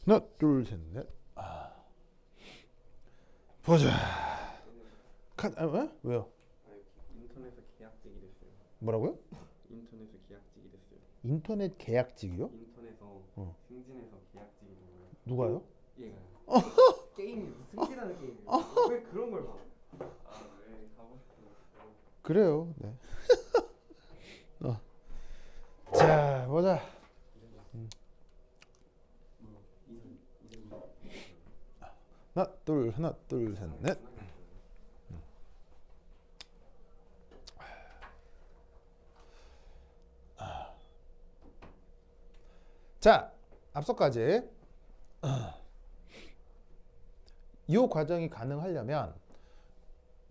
하나, 둘, 셋, 넷. 보자. 왜요? 인터넷에 계약직이 됐어요. 뭐라고요? 인터넷에 계약직이 됐어요. 인터넷 계약직이요? 인터넷에서 어. 승진해서 계약직이 된 거예요. 누가요? 얘가요. 게임이 승진하는 게임이에요. 왜 그런 걸 봐? 왜 하고 싶어? 그래요. 네. 자, 보자. 하나, 둘, 셋, 넷. 자, 앞서까지 이 과정이 가능하려면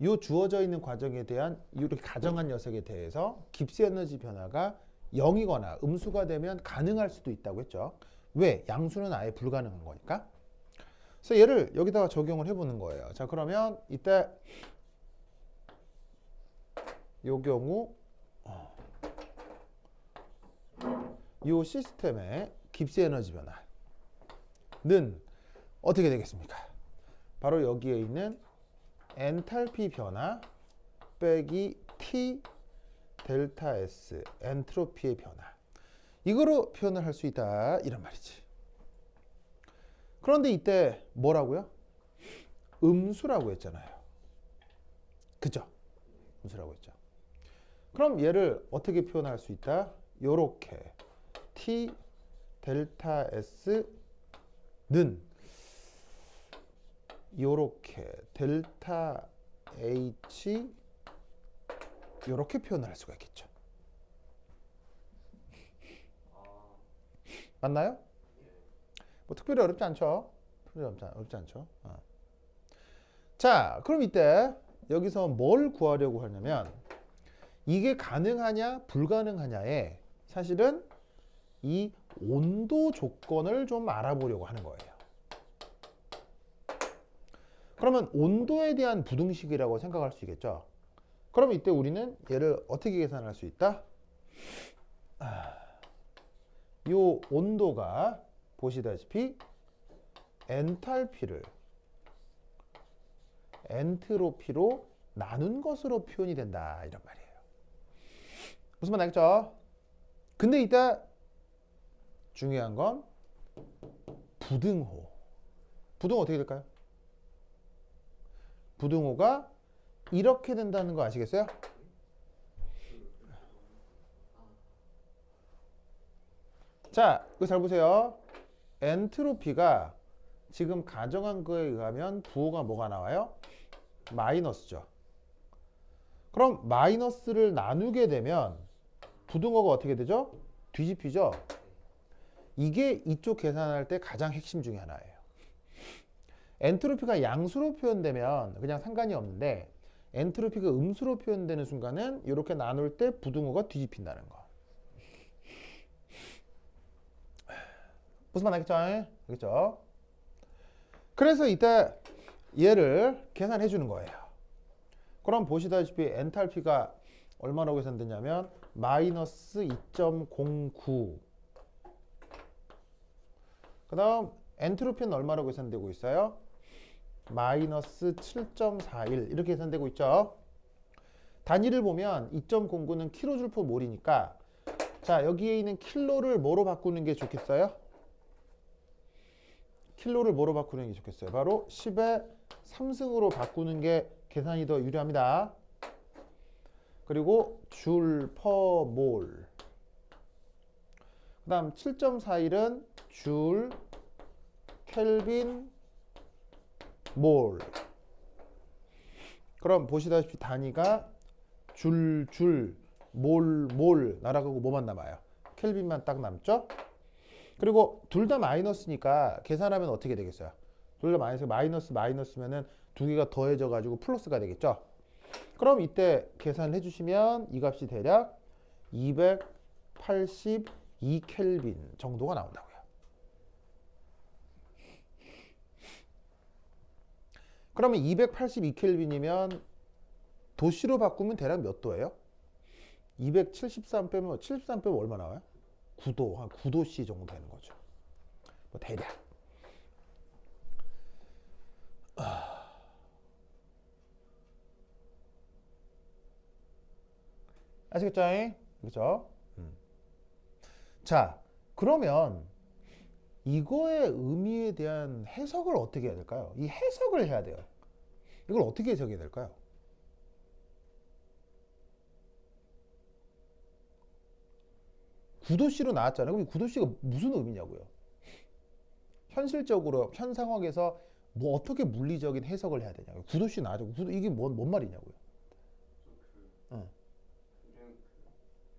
이 주어져 있는 과정에 대한 이렇게 가정한 녀석에 대해서 깁스 에너지 변화가 0이거나 음수가 되면 가능할 수도 있다고 했죠. 왜? 양수는 아예 불가능한 거니까. 그래서 얘를 여기다가 적용을 해보는 거예요. 자, 그러면 이때 요 경우 이 시스템의 깁스 에너지 변화는 어떻게 되겠습니까? 바로 여기에 있는 엔탈피 변화 빼기 T 델타 S 엔트로피의 변화, 이거로 표현을 할 수 있다 이런 말이지. 그런데 이때 뭐라고요? 음수라고 했잖아요. 그죠? 음수라고 했죠. 그럼 얘를 어떻게 표현할 수 있다? 요렇게 T 델타 S는 요렇게 델타 H 요렇게 표현을 할 수가 있겠죠. 맞나요? 뭐 특별히 어렵지 않죠? 특별히 어렵지 않죠? 자, 그럼 이때 여기서 뭘 구하려고 하냐면 이게 가능하냐 불가능하냐에 사실은 이 온도 조건을 좀 알아보려고 하는 거예요. 그러면 온도에 대한 부등식이라고 생각할 수 있겠죠. 그럼 이때 우리는 얘를 어떻게 계산할 수 있다? 이 온도가 보시다시피 엔탈피를 엔트로피로 나눈 것으로 표현이 된다 이런 말이에요. 무슨 말 알겠죠? 근데 이때 중요한 건 부등호. 부등호 어떻게 될까요? 부등호가 이렇게 된다는 거 아시겠어요? 자, 이거 잘 보세요. 엔트로피가 지금 가정한 거에 의하면 부호가 뭐가 나와요? 마이너스죠. 그럼 마이너스를 나누게 되면 부등호가 어떻게 되죠? 뒤집히죠. 이게 이쪽 계산할 때 가장 핵심 중에 하나예요. 엔트로피가 양수로 표현되면 그냥 상관이 없는데 엔트로피가 음수로 표현되는 순간은 이렇게 나눌 때 부등호가 뒤집힌다는 거. 무슨 말 알겠죠? 알겠죠? 그래서 이때 얘를 계산해 주는 거예요. 그럼 보시다시피 엔탈피가 얼마라고 계산되냐면 마이너스 2.09. 그 다음 엔트로피는 얼마라고 계산되고 있어요? 마이너스 7.41 이렇게 계산되고 있죠. 단위를 보면 2.09는 kJ몰이니까 자, 여기에 있는 킬로를 뭐로 바꾸는 게 좋겠어요? 킬로를 뭐로 바꾸는 게 좋겠어요? 바로 10의 3승으로 바꾸는 게 계산이 더 유리합니다. 그리고 줄 퍼 몰. 그 다음 7.41은 줄 켈빈 몰. 그럼 보시다시피 단위가 줄 몰 날아가고 뭐만 남아요? 켈빈만 딱 남죠? 그리고 둘 다 마이너스니까 계산하면 어떻게 되겠어요? 둘 다 마이너스면은 두 개가 더해져 가지고 플러스가 되겠죠? 그럼 이때 계산을 해주시면 이 값이 대략 282 켈빈 정도가 나온다고요. 그러면 282 켈빈이면 도씨로 바꾸면 대략 몇 도예요? 273 빼면 73 빼면 얼마 나와요? 9도, 한 9도씨 정도 되는 거죠. 뭐 대략. 아시겠죠? 그렇죠? 자, 그러면 이거의 의미에 대한 해석을 어떻게 해야 될까요? 이 해석을 해야 돼요. 이걸 어떻게 해석해야 될까요? 구도시로 나왔잖아요. 그럼 이 구도시가 무슨 의미냐고요? 현실적으로 현 상황에서 뭐 어떻게 물리적인 해석을 해야 되냐고요. 구도시 나왔죠. 이게 뭔 말이냐고요. 그 어. 그냥 그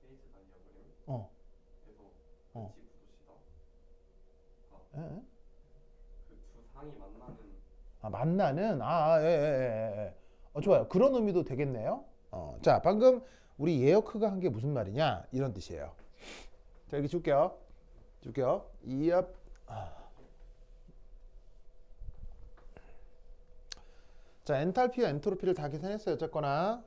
페이지 아니야 그냥? 어. 그래서 어. 같이 구도시다. 예? 그 두 상이 만나는. 아, 만나는 예. 좋아요. 그런 의미도 되겠네요. 자, 방금 우리 예어크가 한 게 무슨 말이냐 이런 뜻이에요. 자, 여기 줄게요. 이압. 자, 엔탈피와 엔트로피를 다 계산했어요. 어쨌거나.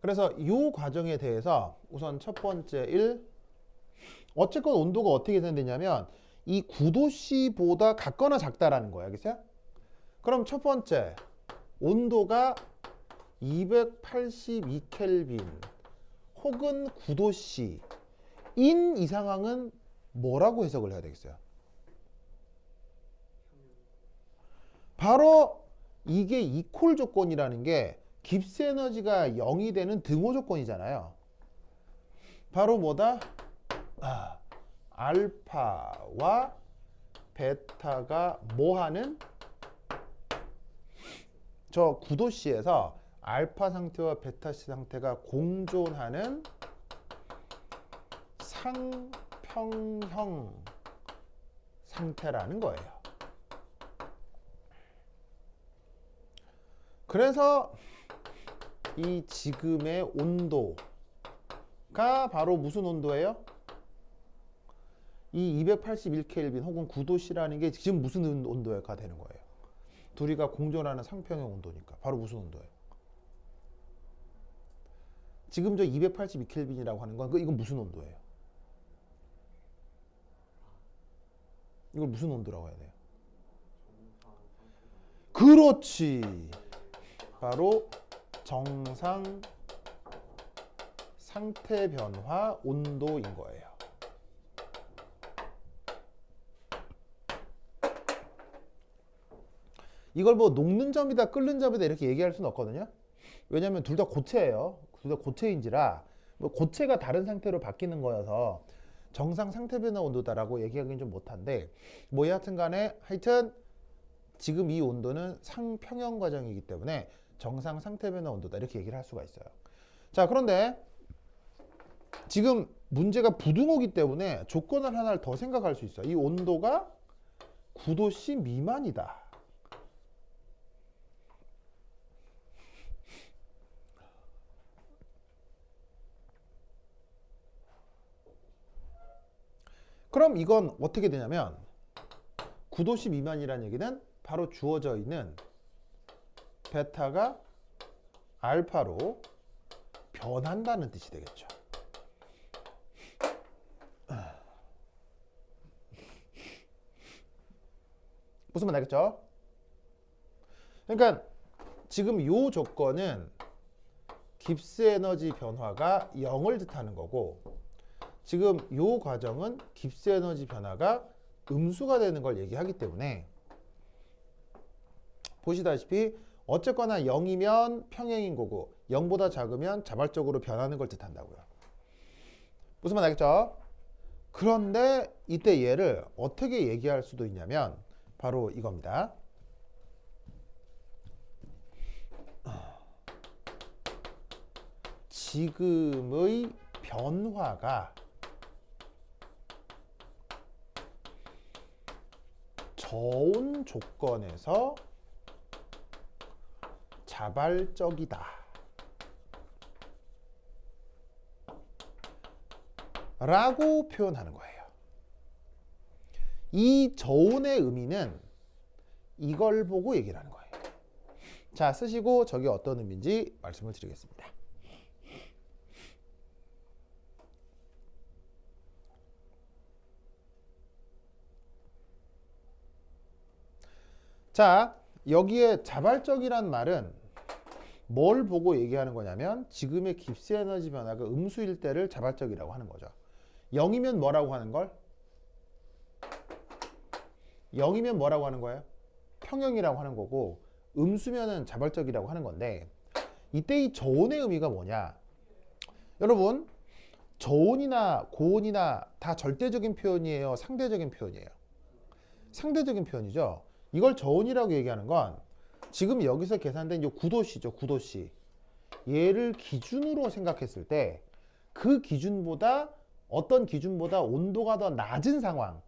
그래서 이 과정에 대해서 우선 첫 번째 1. 어쨌건 온도가 어떻게 계산되냐면 이 9도씨보다 같거나 작다라는 거예요. 알겠어요? 그럼 첫 번째 온도가 282켈빈 혹은 9도씨 인 이 상황은 뭐라고 해석을 해야 되겠어요? 바로 이게 이퀄 조건이라는 게 깁스 에너지가 0이 되는 등호 조건이잖아요. 바로 뭐다? 알파와 베타가 뭐하는? 저 9도씨에서 알파 상태와 베타씨 상태가 공존하는 상평형 상태라는 거예요. 그래서 이 지금의 온도가 바로 무슨 온도예요? 이 281켈빈 혹은 9도씨라는 게 지금 무슨 온도가 되는 거예요? 둘이가 공존하는 상평형 온도니까 바로 무슨 온도예요? 지금 저 282켈빈이라고 하는 건 이건 무슨 온도예요? 이걸 무슨 온도라고 해야 돼요? 그렇지. 바로 정상 상태 변화 온도인 거예요. 이걸 뭐 녹는 점이다 끓는 점이다 이렇게 얘기할 수는 없거든요. 왜냐하면 둘 다 고체예요. 둘 다 고체인지라 뭐 고체가 다른 상태로 바뀌는 거여서 정상 상태 변화 온도다라고 얘기하기는 좀 못한데 뭐 여하튼 간에 하여튼 지금 이 온도는 상평형 과정이기 때문에 정상 상태 변화 온도다 이렇게 얘기를 할 수가 있어요. 자, 그런데 지금 문제가 부등호기 때문에 조건을 하나를 더 생각할 수 있어요. 이 온도가 9도씨 미만이다. 그럼 이건 어떻게 되냐면 9도씨 미만이라는 얘기는 바로 주어져 있는 베타가 알파로 변한다는 뜻이 되겠죠. 무슨 말 알겠죠? 그러니까 지금 이 조건은 깁스 에너지 변화가 0을 뜻하는 거고 지금 이 과정은 깁스 에너지 변화가 음수가 되는 걸 얘기하기 때문에 보시다시피 어쨌거나 0이면 평행인 거고 0보다 작으면 자발적으로 변하는 걸 뜻한다고요. 무슨 말 알겠죠? 그런데 이때 얘를 어떻게 얘기할 수도 있냐면 바로 이겁니다. 지금의 변화가 저온 조건에서 자발적이다 라고 표현하는 거예요. 이 저온의 의미는 이걸 보고 얘기를 하는 거예요. 자, 쓰시고 저게 어떤 의미인지 말씀을 드리겠습니다. 자, 여기에 자발적이란 말은 뭘 보고 얘기하는 거냐면 지금의 깁스 에너지 변화가 음수일 때를 자발적이라고 하는 거죠. 0이면 뭐라고 하는 걸? 0이면 뭐라고 하는 거예요? 평형이라고 하는 거고 음수면은 자발적이라고 하는 건데 이때 이 저온의 의미가 뭐냐? 여러분 저온이나 고온이나 다 절대적인 표현이에요? 상대적인 표현이에요? 상대적인 표현이죠. 이걸 저온이라고 얘기하는 건 지금 여기서 계산된 이 9도씨죠. 9도씨. 얘를 기준으로 생각했을 때 그 기준보다 어떤 기준보다 온도가 더 낮은 상황을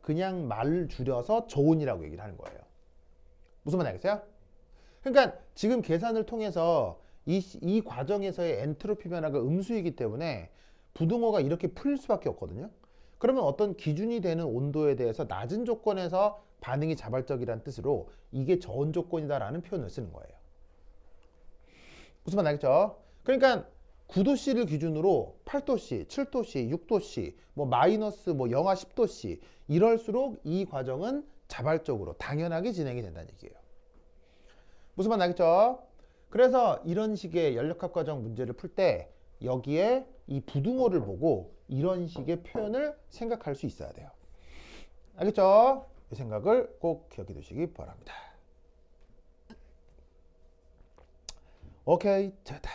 그냥 말 줄여서 저온이라고 얘기를 하는 거예요. 무슨 말 알겠어요? 그러니까 지금 계산을 통해서 이 과정에서의 엔트로피 변화가 음수이기 때문에 부등호가 이렇게 풀릴 수밖에 없거든요. 그러면 어떤 기준이 되는 온도에 대해서 낮은 조건에서 반응이 자발적이라는 뜻으로 이게 저온 조건이다라는 표현을 쓰는 거예요. 무슨 말 알겠죠? 그러니까 9도씨를 기준으로 8도씨, 7도씨, 6도씨, 뭐 마이너스 뭐 영하 10도씨 이럴수록 이 과정은 자발적으로 당연하게 진행이 된다는 얘기예요. 무슨 말 알겠죠? 그래서 이런 식의 연력학 과정 문제를 풀 때 여기에 이 부등호를 보고 이런 식의 표현을 생각할 수 있어야 돼요. 알겠죠? 이 생각을 꼭 기억해 두시기 바랍니다. 오케이, 됐다.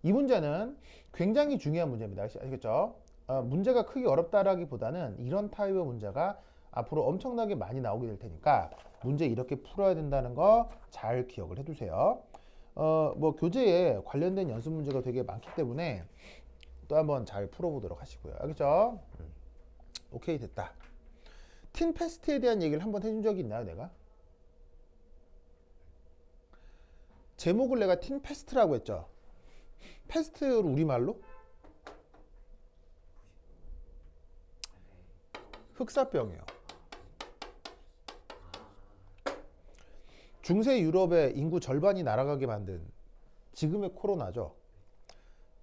이 문제는 굉장히 중요한 문제입니다. 아시겠죠? 문제가 크게 어렵다라기보다는 이런 타입의 문제가 앞으로 엄청나게 많이 나오게 될 테니까 문제 이렇게 풀어야 된다는 거 잘 기억을 해두세요. 뭐 교재에 관련된 연습 문제가 되게 많기 때문에 또 한번 잘 풀어보도록 하시고요. 알겠죠? 오케이, 됐다. 틴 페스트에 대한 얘기를 한번 해준 적이 있나요, 내가? 제목을 내가 틴 페스트라고 했죠. 페스트를 우리말로? 흑사병이에요. 중세 유럽의 인구 절반이 날아가게 만든 지금의 코로나죠.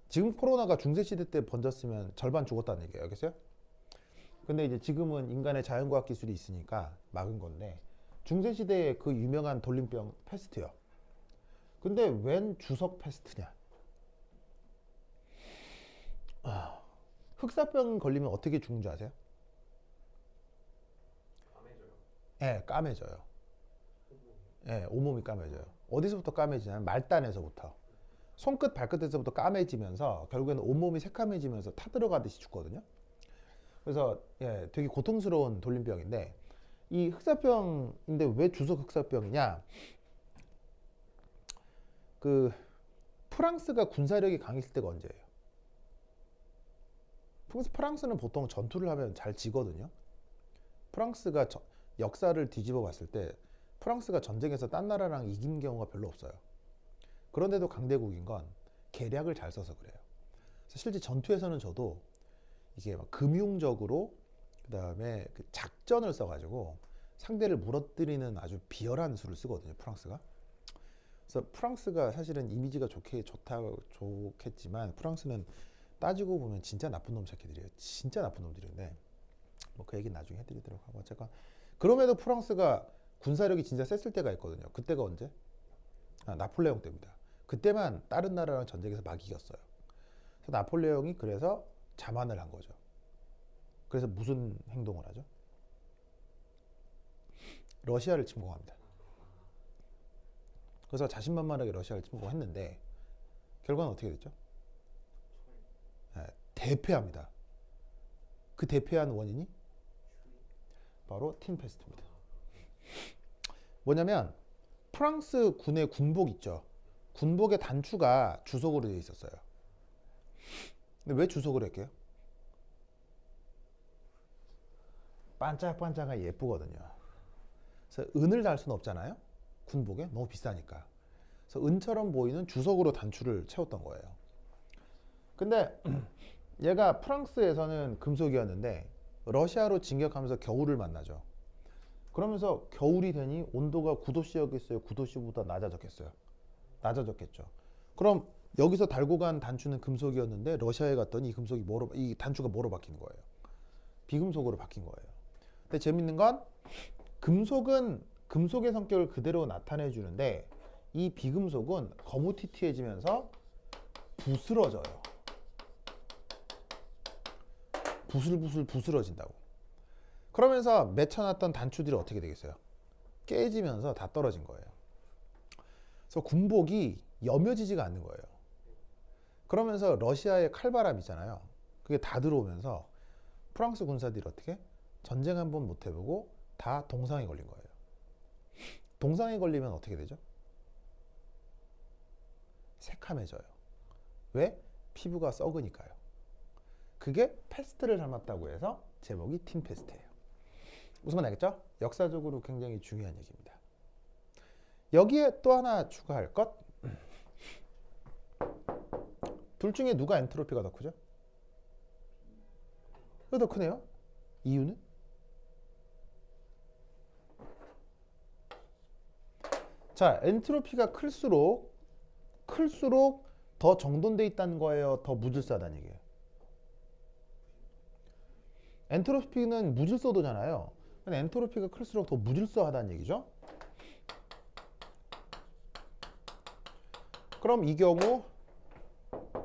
지금 코로나가 중세시대 때 번졌으면 절반 죽었다는 얘기예요. 알겠어요? 근데 이제 지금은 인간의 자연과학 기술이 있으니까 막은 건데 중세시대의 그 유명한 돌림병 페스트요. 근데 웬 주석 페스트냐? 흑사병 걸리면 어떻게 죽는 줄 아세요? 까매져요. 예, 까매져요. 예, 온몸이 까매져요. 어디서부터 까매지냐면 말단에서부터. 손끝, 발끝에서부터 까매지면서 결국에는 온몸이 새까매지면서 타들어가듯이 죽거든요. 그래서 예, 되게 고통스러운 돌림병인데 이 흑사병인데 왜 주석 흑사병이냐? 그 프랑스가 군사력이 강했을 때가 언제예요? 프랑스는 보통 전투를 하면 잘 지거든요. 프랑스가 역사를 뒤집어 봤을 때 프랑스가 전쟁에서 딴 나라랑 이긴 경우가 별로 없어요. 그런데도 강대국인 건 계략을 잘 써서 그래요. 그래서 실제 전투에서는 저도 이게 막 금융적으로 그다음에 그 작전을 써가지고 상대를 무너뜨리는 아주 비열한 수를 쓰거든요. 프랑스가. 그래서 프랑스가 사실은 이미지가 좋겠지만 프랑스는 따지고 보면 진짜 나쁜 놈 새끼들이에요. 진짜 나쁜 놈들인데 뭐 그 얘기는 나중에 해드리도록 하고 어쨌건 그럼에도 프랑스가 군사력이 진짜 셌을 때가 있거든요. 그때가 언제? 나폴레옹 때입니다. 그때만 다른 나라랑 전쟁에서 막 이겼어요. 그래서 나폴레옹이 그래서 자만을 한 거죠. 그래서 무슨 행동을 하죠? 러시아를 침공합니다. 그래서 자신만만하게 러시아를 침공했는데 결과는 어떻게 됐죠? 대패합니다. 그 대패한 원인이 바로 틴페스트입니다. 뭐냐면 프랑스 군의 군복 있죠. 군복의 단추가 주석으로 되어 있었어요. 근데 왜 주석으로 했게요? 반짝반짝하게 예쁘거든요. 그래서 은을 달 수는 없잖아요. 군복에 너무 비싸니까. 그래서 은처럼 보이는 주석으로 단추를 채웠던 거예요. 근데 얘가 프랑스에서는 금속이었는데 러시아로 진격하면서 겨울을 만나죠. 그러면서 겨울이 되니 온도가 9도씨였겠어요? 9도씨보다 낮아졌겠어요? 낮아졌겠죠. 그럼 여기서 달고 간 단추는 금속이었는데 러시아에 갔더니 이 단추가 뭐로 바뀐 거예요? 비금속으로 바뀐 거예요. 근데 재밌는 건 금속은 금속의 성격을 그대로 나타내 주는데 이 비금속은 거무튀튀해지면서 부스러져요. 부슬부슬 부스러진다고. 그러면서 맺혀놨던 단추들이 어떻게 되겠어요? 깨지면서 다 떨어진 거예요. 그래서 군복이 여며지지가 않는 거예요. 그러면서 러시아의 칼바람 있잖아요. 그게 다 들어오면서 프랑스 군사들이 어떻게? 전쟁 한번 못 해보고 다 동상에 걸린 거예요. 동상에 걸리면 어떻게 되죠? 새카매져요. 왜? 피부가 썩으니까요. 그게 패스트를 닮았다고 해서 제목이 팀페스트예요. 무슨 말 알겠죠? 역사적으로 굉장히 중요한 얘기입니다. 여기에 또 하나 추가할 것. 둘 중에 누가 엔트로피가 더 크죠? 왜 더 크네요? 이유는? 자, 엔트로피가 클수록 더 정돈돼 있다는 거예요? 더 무질서하다는 얘기예요? 엔트로피는 무질서도잖아요. 근데 엔트로피가 클수록 더 무질서하다는 얘기죠? 그럼 이 경우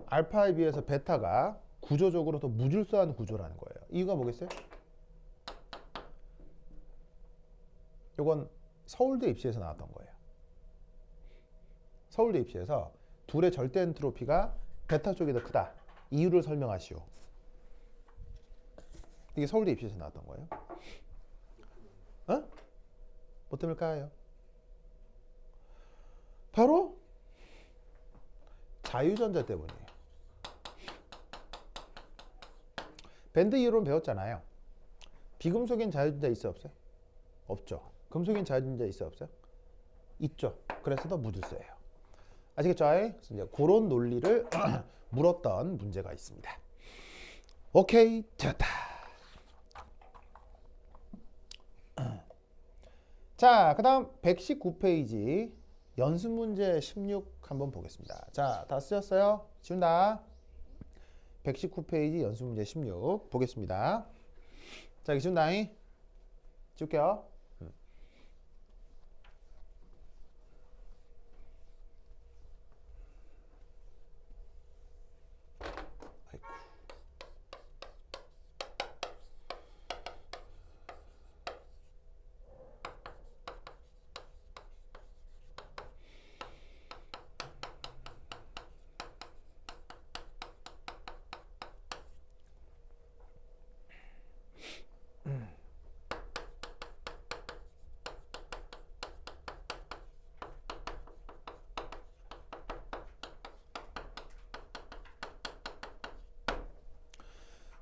알파에 비해서 베타가 구조적으로 더 무질서한 구조라는 거예요. 이유가 뭐겠어요? 이건 서울대 입시에서 나왔던 거예요. 서울대 입시에서 둘의 절대 엔트로피가 베타 쪽이 더 크다. 이유를 설명하시오. 이게 서울대 입시에서 나왔던 거예요. 어? 뭐 때문일까요? 바로 자유전자 때문이에요. 밴드 이론 배웠잖아요. 비금속엔 자유전자 있어 없어요? 없죠. 금속엔 자유전자 있어 없어요? 있죠. 그래서 더 무질서해요. 아시겠죠? 그래서 이제 그런 논리를 물었던 문제가 있습니다. 오케이, 됐다. 자, 그 다음 119페이지 연습 문제 16 한번 보겠습니다. 자, 다 쓰셨어요? 지운다. 119페이지 연습 문제 16 보겠습니다. 자, 여기 지운다잉. 지울게요.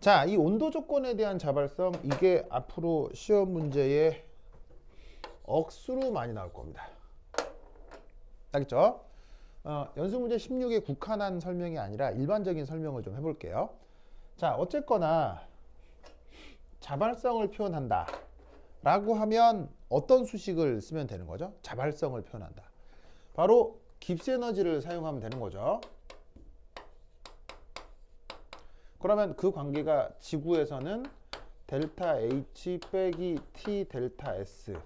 자, 이 온도 조건에 대한 자발성, 이게 앞으로 시험 문제에 억수로 많이 나올 겁니다. 알겠죠? 연습 문제 16에 국한한 설명이 아니라 일반적인 설명을 좀 해볼게요. 자, 어쨌거나 자발성을 표현한다 라고 하면 어떤 수식을 쓰면 되는 거죠? 자발성을 표현한다. 바로 깁스 에너지를 사용하면 되는 거죠. 그러면 그 관계가 지구에서는 델타 H 빼기 T 델타 S,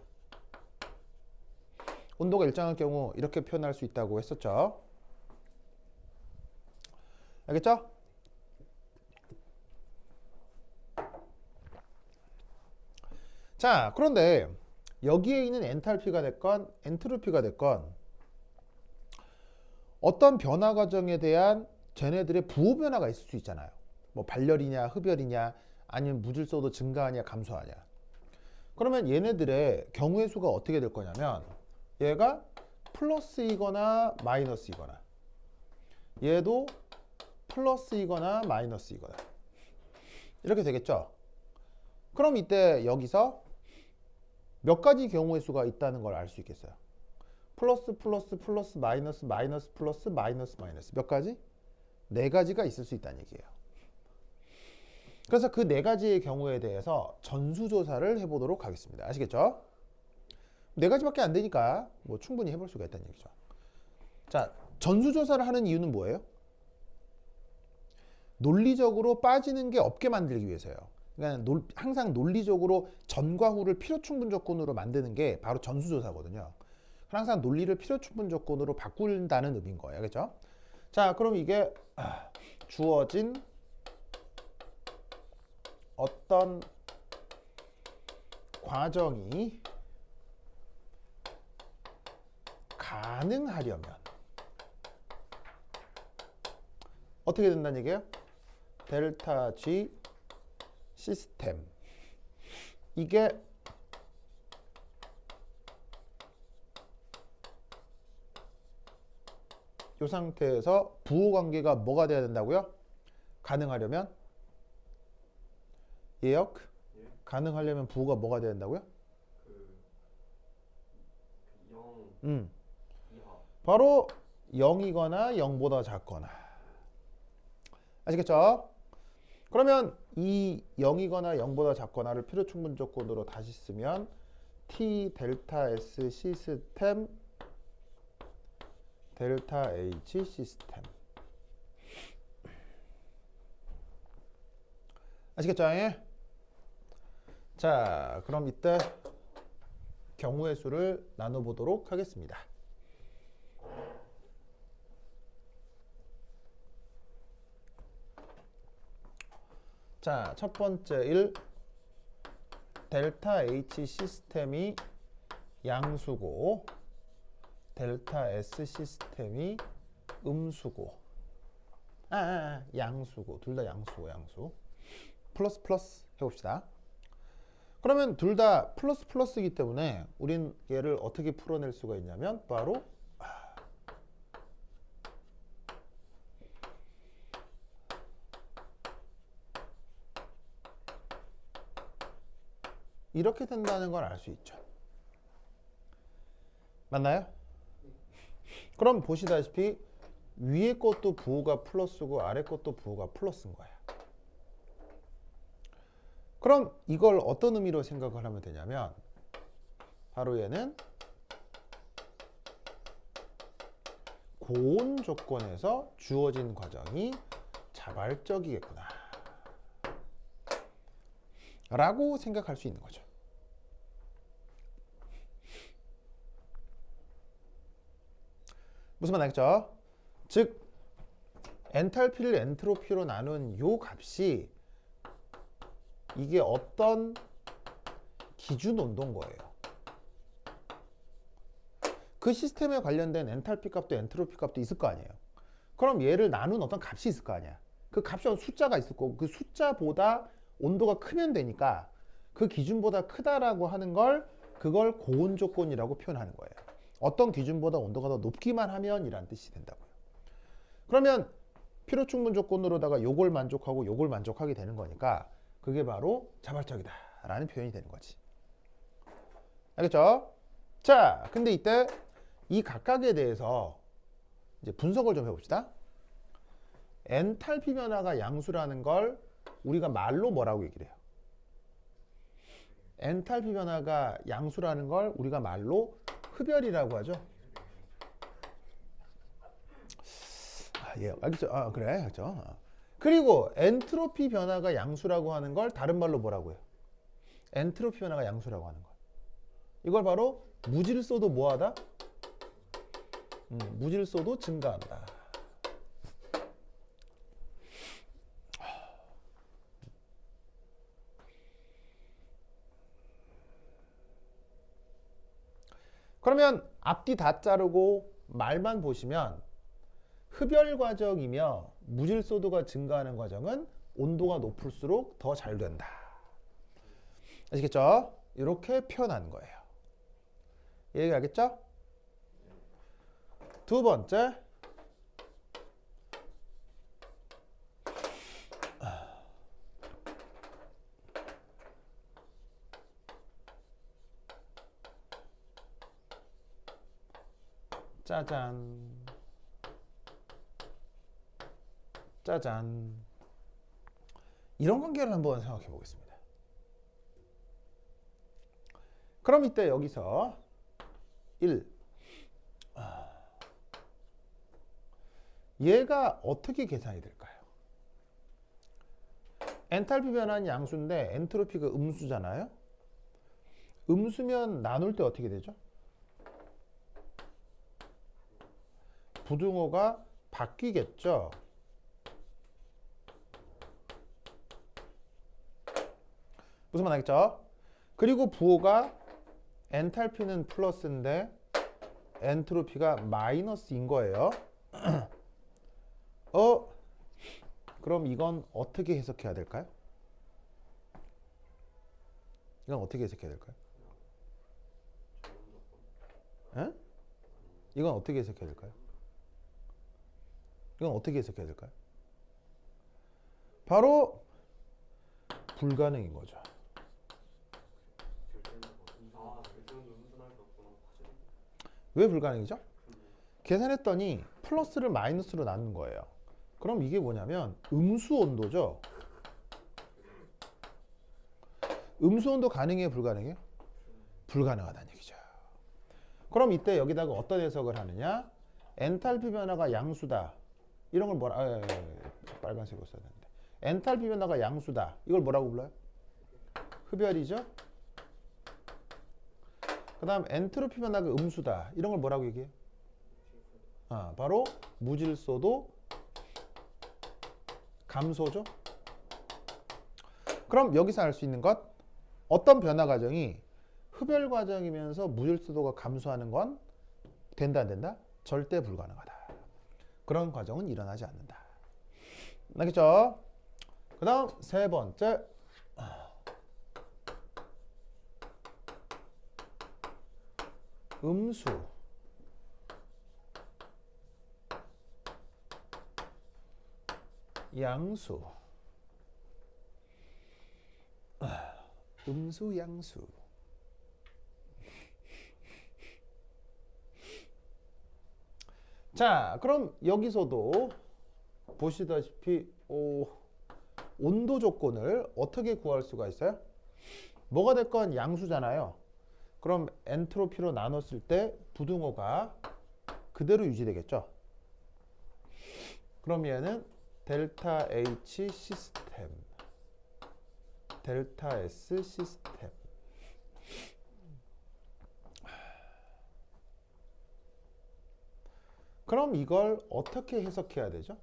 온도가 일정할 경우 이렇게 표현할 수 있다고 했었죠. 알겠죠? 자, 그런데 여기에 있는 엔탈피가 됐건 엔트로피가 됐건 어떤 변화 과정에 대한 쟤네들의 부호 변화가 있을 수 있잖아요. 뭐 발열이냐 흡열이냐 아니면 무질서도 증가하냐 감소하냐. 그러면 얘네들의 경우의 수가 어떻게 될 거냐면 얘가 플러스이거나 마이너스이거나 얘도 플러스이거나 마이너스이거나 이렇게 되겠죠. 그럼 이때 여기서 몇 가지 경우의 수가 있다는 걸 알 수 있겠어요. 플러스 플러스 플러스 마이너스 마이너스 플러스 마이너스 마이너스 몇 가지? 네 가지가 있을 수 있다는 얘기예요. 그래서 그 네 가지의 경우에 대해서 전수조사를 해보도록 하겠습니다. 아시겠죠? 네 가지밖에 안 되니까 뭐 충분히 해볼 수가 있다는 얘기죠. 자, 전수조사를 하는 이유는 뭐예요? 논리적으로 빠지는 게 없게 만들기 위해서예요. 그러니까 항상 논리적으로 전과 후를 필요충분 조건으로 만드는 게 바로 전수조사거든요. 항상 논리를 필요충분 조건으로 바꾼다는 의미인 거예요. 그렇죠? 자, 그럼 이게 주어진 어떤 과정이 가능하려면 어떻게 된다는 얘기예요? 델타 G 시스템, 이게 이 상태에서 부호 관계가 뭐가 돼야 된다고요? 가능하려면 예역? 예? 가능하려면 부호가 뭐가 돼야 된다고요? 그 0 이하. 바로 0이거나 0보다 작거나. 아시겠죠? 그러면 이 0이거나 0보다 작거나를 필요충분 조건으로 다시 쓰면 T 델타 S 시스템 델타 H 시스템. 아시겠죠? 예? 자, 그럼 이때 경우의 수를 나눠보도록 하겠습니다. 자, 첫 번째 1, 델타 H 시스템이 양수고 델타 S 시스템이 음수고 양수고, 둘 다 양수고, 양수 플러스 플러스 해봅시다. 그러면 둘 다 플러스 플러스이기 때문에 우린 얘를 어떻게 풀어낼 수가 있냐면 바로 이렇게 된다는 걸 알 수 있죠. 맞나요? 그럼 보시다시피 위에 것도 부호가 플러스고 아래 것도 부호가 플러스인 거야. 그럼 이걸 어떤 의미로 생각을 하면 되냐면 바로 얘는 고온 조건에서 주어진 과정이 자발적이겠구나 라고 생각할 수 있는 거죠. 무슨 말 알겠죠? 즉 엔탈피를 엔트로피로 나눈 요 값이 이게 어떤 기준 온도인 거예요. 그 시스템에 관련된 엔탈피 값도 엔트로피 값도 있을 거 아니에요. 그럼 얘를 나눈 어떤 값이 있을 거 아니야. 그 값이 숫자가 있을 거고 그 숫자보다 온도가 크면 되니까 그 기준보다 크다라고 하는 걸 그걸 고온 조건이라고 표현하는 거예요. 어떤 기준보다 온도가 더 높기만 하면 이란 뜻이 된다고요. 그러면 필요충분 조건으로다가 요걸 만족하고 요걸 만족하게 되는 거니까 그게 바로 자발적이다 라는 표현이 되는 거지. 알겠죠? 자, 근데 이때 이 각각에 대해서 이제 분석을 좀 해봅시다. 엔탈피 변화가 양수라는 걸 우리가 말로 뭐라고 얘기를 해요? 엔탈피 변화가 양수라는 걸 우리가 말로 흡열이라고 하죠. 예, 알겠죠? 그래, 알겠죠? 그리고 엔트로피 변화가 양수라고 하는 걸 다른 말로 뭐라고 해요? 엔트로피 변화가 양수라고 하는 걸. 이걸 바로 무질소도 뭐하다? 무질소도 증가한다. 그러면 앞뒤 다 자르고 말만 보시면 흡열 과정이며 무질소도가 증가하는 과정은 온도가 높을수록 더 잘 된다. 아시겠죠? 이렇게 표현하는 거예요. 얘기 알겠죠? 두 번째, 짜잔, 짜잔. 이런 관계를 한번 생각해 보겠습니다. 그럼 이때 여기서 1, 얘가 어떻게 계산이 될까요? 엔탈피 변화는 양수인데 엔트로피가 음수잖아요. 음수면 나눌 때 어떻게 되죠? 부등호가 바뀌겠죠. 무슨 말 알겠죠? 그리고 부호가 엔탈피는 플러스인데 엔트로피가 마이너스인 거예요. 그럼 이건 어떻게 해석해야 될까요? 이건 어떻게 해석해야 될까요? 에? 이건 어떻게 해석해야 될까요? 이건 어떻게 해석해야 될까요? 바로 불가능인 거죠. 왜 불가능이죠? 계산했더니 플러스를 마이너스로 나눈 거예요. 그럼 이게 뭐냐면 음수 온도죠. 음수 온도 가능해요, 불가능해요? 불가능하다는 얘기죠. 그럼 이때 여기다가 어떤 해석을 하느냐? 엔탈피 변화가 양수다. 이런 걸 뭐라? 빨간색으로 써야 되는데. 엔탈피 변화가 양수다. 이걸 뭐라고 불러요? 흡열이죠. 그 다음 엔트로피 변화가 음수다. 이런 걸 뭐라고 얘기해요? 바로 무질소도 감소죠. 그럼 여기서 알 수 있는 것, 어떤 변화 과정이 흡열 과정이면서 무질소도가 감소하는 건 된다 안 된다? 절대 불가능하다. 그런 과정은 일어나지 않는다. 알겠죠? 그 다음 세 번째, 음수, 양수, 음수, 양수. 자, 그럼 여기서도 보시다시피 온도 조건을 어떻게 구할 수가 있어요? 뭐가 됐건 양수잖아요. 그럼 엔트로피로 나눴을 때 부등호가 그대로 유지되겠죠. 그럼 얘는 델타 H 시스템, 델타 S 시스템. 그럼 이걸 어떻게 해석해야 되죠?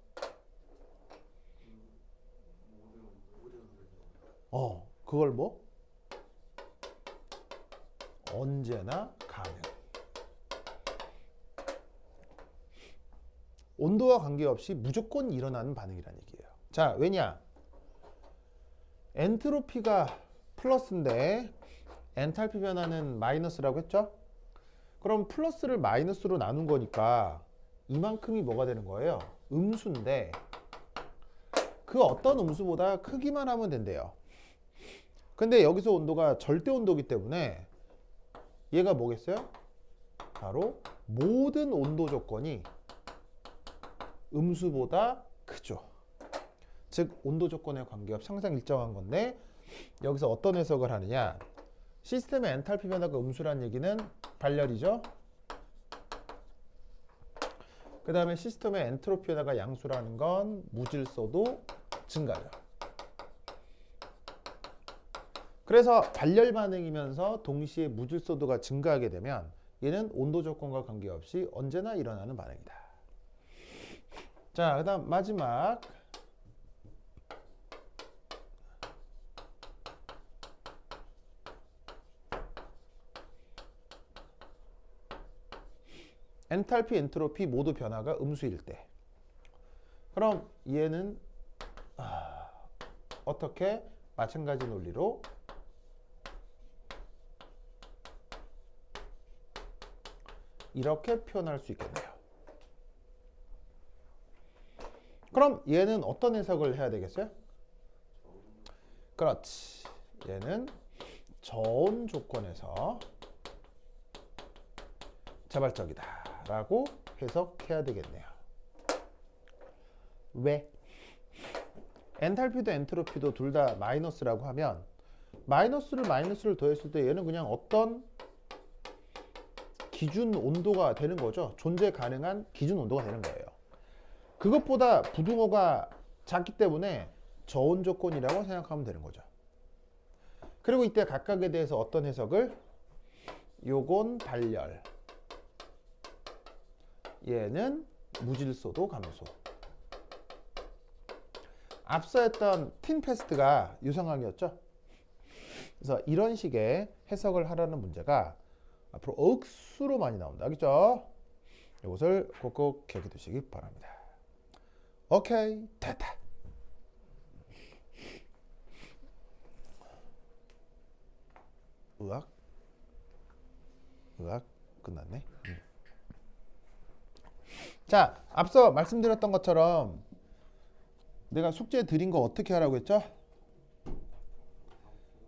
그걸 뭐? 언제나 가능. 온도와 관계없이 무조건 일어나는 반응이라는 얘기예요. 자, 왜냐? 엔트로피가 플러스인데 엔탈피 변화는 마이너스라고 했죠? 그럼 플러스를 마이너스로 나눈 거니까 이만큼이 뭐가 되는 거예요? 음수인데 그 어떤 음수보다 크기만 하면 된대요. 근데 여기서 온도가 절대 온도이기 때문에 얘가 뭐겠어요? 바로 모든 온도 조건이 음수보다 크죠. 즉 온도 조건에 관계없이 항상 일정한 건데 여기서 어떤 해석을 하느냐? 시스템의 엔탈피 변화가 음수란 얘기는 발열이죠. 그 다음에 시스템의 엔트로피 변화가 양수라는 건 무질서도 증가죠. 그래서 발열 반응이면서 동시에 무질서도가 증가하게 되면 얘는 온도 조건과 관계없이 언제나 일어나는 반응이다. 자, 그 다음 마지막 엔탈피, 엔트로피 모두 변화가 음수일 때. 그럼 얘는 어떻게 마찬가지 논리로 이렇게 표현할 수 있겠네요. 그럼 얘는 어떤 해석을 해야 되겠어요? 그렇지. 얘는 저온 조건에서 자발적이다 라고 해석해야 되겠네요. 왜? 엔탈피도 엔트로피도 둘 다 마이너스라고 하면 마이너스를 더했을 때 얘는 그냥 어떤 기준 온도가 되는 거죠. 존재 가능한 기준 온도가 되는 거예요. 그것보다 부등호가 작기 때문에 저온 조건이라고 생각하면 되는 거죠. 그리고 이때 각각에 대해서 어떤 해석을? 요건 발열, 얘는 무질소도 감소. 앞서 했던 틴페스트가 유성학이었죠. 그래서 이런 식의 해석을 하라는 문제가 앞으로 억수로 많이 나온다. 알겠죠? 이것을 꼭꼭 기억해 두시기 바랍니다. 오케이, 됐다. 의학 끝났네. 자, 앞서 말씀드렸던 것처럼 내가 숙제 드린 거 어떻게 하라고 했죠?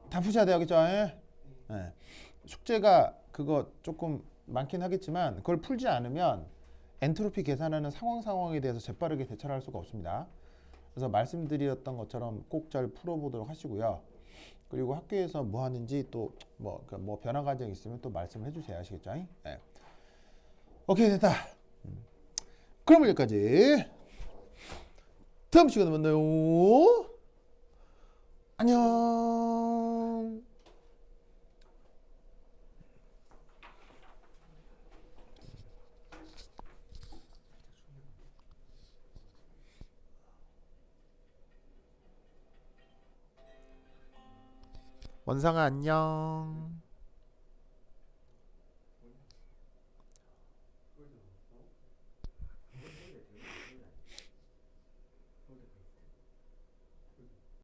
다 푸셔야 돼요. 그죠? 예? 예. 숙제가 그거 조금 많긴 하겠지만 그걸 풀지 않으면 엔트로피 계산하는 상황에 대해서 재빠르게 대처를 할 수가 없습니다. 그래서 말씀드렸던 것처럼 꼭 잘 풀어보도록 하시고요. 그리고 학교에서 뭐 하는지 또 뭐 변화 과정 있으면 또 말씀을 해주세요. 아시겠죠? 예. 오케이, 됐다. 그럼 여기까지. 다음 시간에 만나요. 안녕. 원상아 안녕.